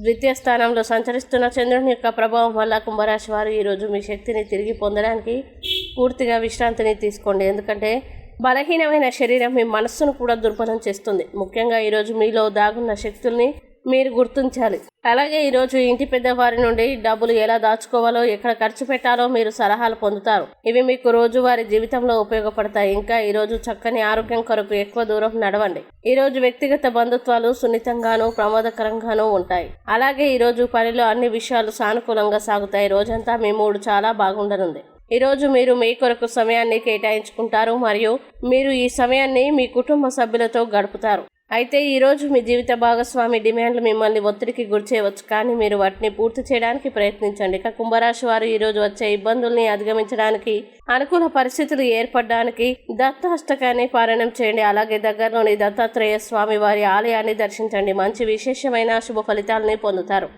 ద్వితీయ స్థానంలో సంచరిస్తున్న చంద్రుని యొక్క ప్రభావం వల్ల కుంభరాశి వారు ఈరోజు మీ శక్తిని తిరిగి పొందడానికి పూర్తిగా విశ్రాంతిని తీసుకోండి. ఎందుకంటే బలహీనమైన శరీరం మీ మనస్సును కూడా దుర్బలం చేస్తుంది. ముఖ్యంగా ఈరోజు మీలో దాగున్న శక్తుల్ని మీరు గుర్తించాలి. అలాగే ఈరోజు ఇంటి పెద్దవారి నుండి డబ్బులు ఎలా దాచుకోవాలో, ఎక్కడ ఖర్చు పెట్టాలో మీరు సలహాలు పొందుతారు. ఇవి మీకు రోజువారీ జీవితంలో ఉపయోగపడతాయి. ఇంకా ఈరోజు చక్కని ఆరోగ్యం కొరకు ఎక్కువ దూరం నడవండి. ఈరోజు వ్యక్తిగత బంధుత్వాలు సున్నితంగానూ ప్రమాదకరంగానూ ఉంటాయి. అలాగే ఈరోజు పనిలో అన్ని విషయాలు సానుకూలంగా సాగుతాయి. రోజంతా మీ మూడు చాలా బాగుండనుంది. ఈరోజు మీరు మీ కొరకు సమయాన్ని కేటాయించుకుంటారు మరియు మీరు ఈ సమయాన్ని మీ కుటుంబ సభ్యులతో గడుపుతారు. అయితే ఈరోజు మీ జీవిత భాగస్వామి డిమాండ్లు మిమ్మల్ని ఒత్తిడికి గురిచేయవచ్చు, కానీ మీరు వాటిని పూర్తి చేయడానికి ప్రయత్నించండి. ఇక కుంభరాశి వారు ఈరోజు వచ్చే ఇబ్బందుల్ని అధిగమించడానికి, అనుకూల పరిస్థితులు ఏర్పడడానికి దత్తాష్టకాన్ని పారాయణం చేయండి. అలాగే దగ్గరలోని దత్తాత్రేయ స్వామి వారి ఆలయాన్ని దర్శించండి. మంచి విశేషమైన శుభ ఫలితాలని పొందుతారు.